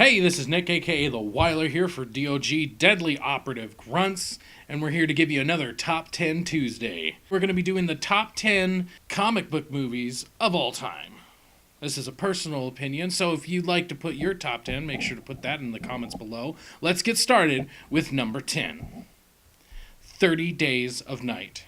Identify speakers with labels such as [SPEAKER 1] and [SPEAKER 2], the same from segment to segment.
[SPEAKER 1] Hey, this is Nick, aka The Weiler, here for D.O.G. Deadly Operative Grunts, and we're here to give you another Top 10 Tuesday. We're going to be doing the top 10 comic book movies of all time. This is a personal opinion, so if you'd like to put your top 10, make sure to put that in the comments below. Let's get started with number 10, 30 Days of Night.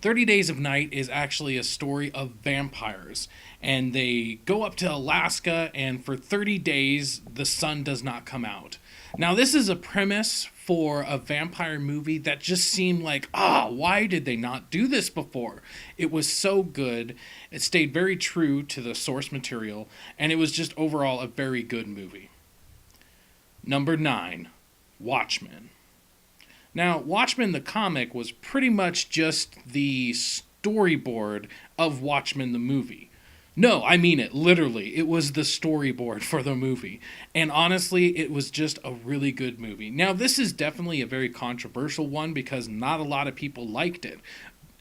[SPEAKER 1] 30 Days of Night is actually a story of vampires, and they go up to Alaska, and for 30 days, the sun does not come out. Now, this is a premise for a vampire movie that just seemed like, why did they not do this before? It was so good. It stayed very true to the source material, and it was just overall a very good movie. Number 9, Watchmen. Now, Watchmen the comic was pretty much just the storyboard of Watchmen the movie. No, I mean it, literally. It was the storyboard for the movie. And honestly, it was just a really good movie. Now, this is definitely a very controversial one because not a lot of people liked it.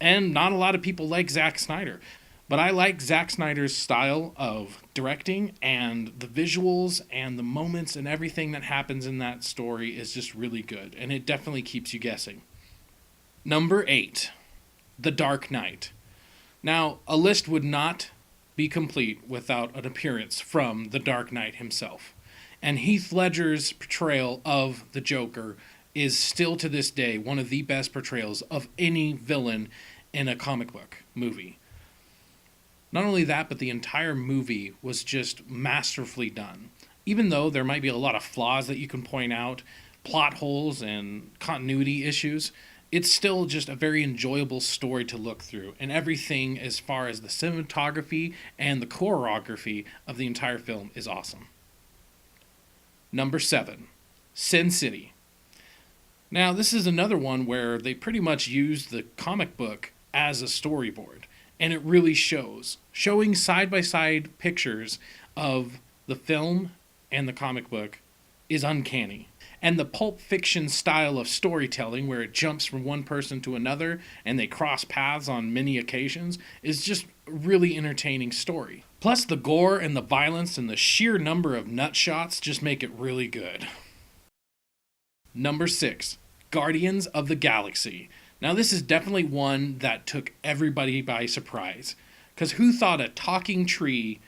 [SPEAKER 1] And not a lot of people like Zack Snyder. But I like Zack Snyder's style of directing, and the visuals and the moments and everything that happens in that story is just really good, and it definitely keeps you guessing. Number 8, The Dark Knight. Now, a list would not be complete without an appearance from The Dark Knight himself. And Heath Ledger's portrayal of the Joker is still to this day one of the best portrayals of any villain in a comic book movie. Not only that, but the entire movie was just masterfully done. Even though there might be a lot of flaws that you can point out, plot holes and continuity issues, it's still just a very enjoyable story to look through. And everything as far as the cinematography and the choreography of the entire film is awesome. Number 7, Sin City. Now, this is another one where they pretty much used the comic book as a storyboard. And it really shows. Showing side-by-side pictures of the film and the comic book is uncanny. And the Pulp Fiction style of storytelling, where it jumps from one person to another and they cross paths on many occasions, is just a really entertaining story. Plus, the gore and the violence and the sheer number of nut shots just make it really good. Number 6, Guardians of the Galaxy. Now, this is definitely one that took everybody by surprise. Because who thought a talking tree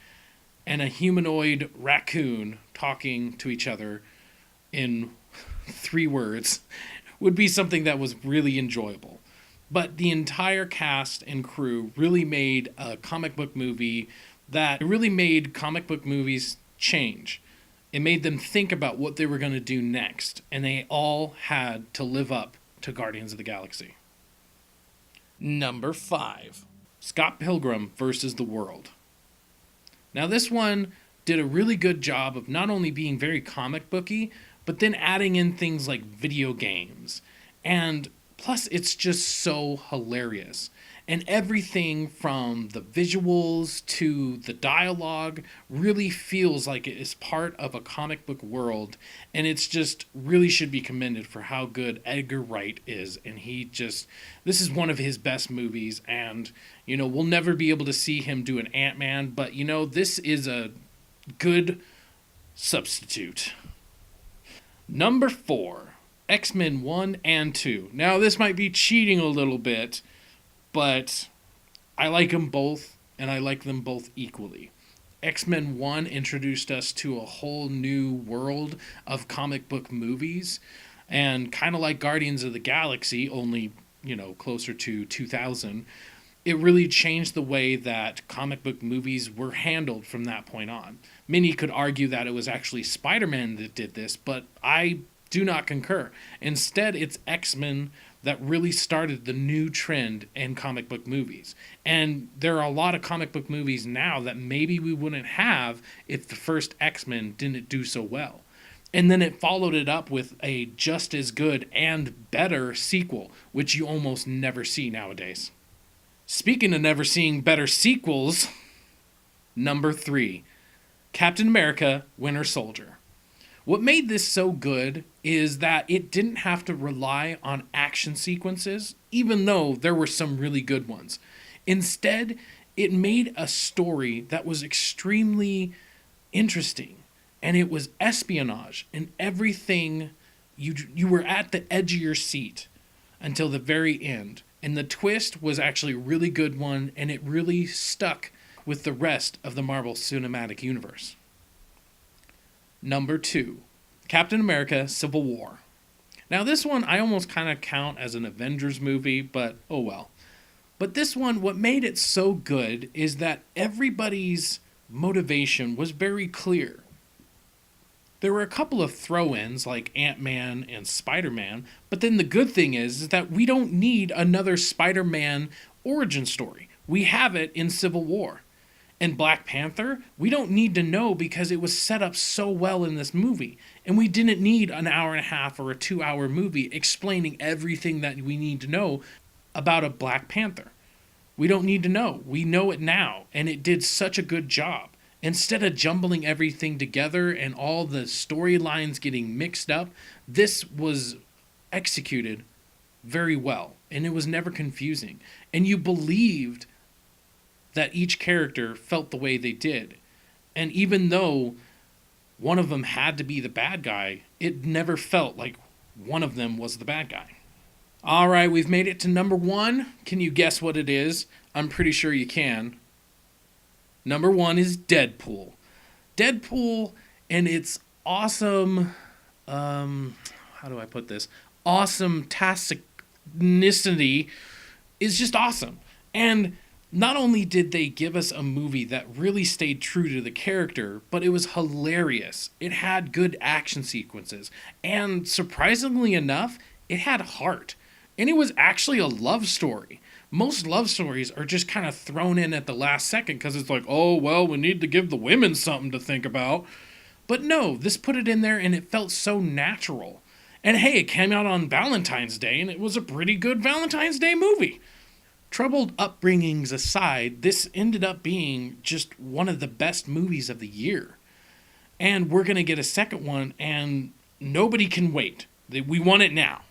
[SPEAKER 1] and a humanoid raccoon talking to each other in 3 words would be something that was really enjoyable? But the entire cast and crew really made a comic book movie that really made comic book movies change. It made them think about what they were going to do next. And they all had to live up to Guardians of the Galaxy. Number 5, Scott Pilgrim vs. the World. Now, this one did a really good job of not only being very comic booky, but then adding in things like video games. And plus, it's just so hilarious. And everything from the visuals to the dialogue really feels like it is part of a comic book world. And it's just really should be commended for how good Edgar Wright is. And this is one of his best movies. And, we'll never be able to see him do an Ant-Man. But, this is a good substitute. Number 4, X-Men 1 and 2. Now, this might be cheating a little bit, but I like them both, and I like them both equally. X-Men 1 introduced us to a whole new world of comic book movies, and kind of like Guardians of the Galaxy, only, closer to 2000, it really changed the way that comic book movies were handled from that point on. Many could argue that it was actually Spider-Man that did this, but I do not concur. Instead, it's X-Men that really started the new trend in comic book movies. And there are a lot of comic book movies now that maybe we wouldn't have if the first X-Men didn't do so well. And then it followed it up with a just as good and better sequel, which you almost never see nowadays. Speaking of never seeing better sequels, number 3, Captain America: Winter Soldier. What made this so good is that it didn't have to rely on action sequences, even though there were some really good ones. Instead, it made a story that was extremely interesting and it was espionage and everything. You were at the edge of your seat until the very end, and the twist was actually a really good one, and it really stuck with the rest of the Marvel Cinematic Universe. Number 2, Captain America: Civil War. Now this one I almost kind of count as an Avengers movie, but oh well. But this one, what made it so good is that everybody's motivation was very clear. There were a couple of throw-ins like Ant-Man and Spider-Man, but then the good thing is that we don't need another Spider-Man origin story. We have it in Civil War. And Black Panther, we don't need to know because it was set up so well in this movie. And we didn't need an hour and a half or a 2-hour movie explaining everything that we need to know about a Black Panther. We don't need to know. We know it now, and it did such a good job. Instead of jumbling everything together and all the storylines getting mixed up, this was executed very well, and it was never confusing. And you believed that each character felt the way they did. And even though one of them had to be the bad guy, it never felt like one of them was the bad guy. All right, we've made it to number 1. Can you guess what it is? I'm pretty sure you can. Number 1 is Deadpool. Deadpool and its awesome, how do I put this? Awesome tasticity is just awesome. And not only did they give us a movie that really stayed true to the character, but it was hilarious. It had good action sequences. And surprisingly enough, it had heart. And it was actually a love story. Most love stories are just kind of thrown in at the last second because it's like, oh, well, we need to give the women something to think about. But no, this put it in there and it felt so natural. And hey, it came out on Valentine's Day and it was a pretty good Valentine's Day movie. Troubled upbringings aside, this ended up being just one of the best movies of the year. And we're going to get a second one and nobody can wait. We want it now.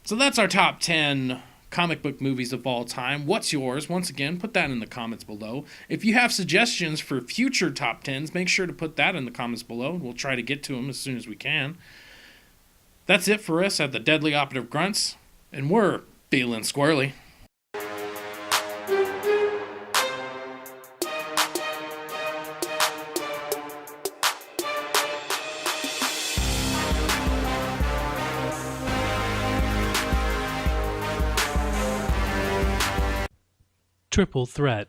[SPEAKER 1] So that's our top 10 comic book movies of all time. What's yours? Once again, put that in the comments below. If you have suggestions for future top 10s, make sure to put that in the comments below. We'll try to get to them as soon as we can. That's it for us at the Deadly Operative Grunts, and we're feeling squirrely.
[SPEAKER 2] Triple Threat.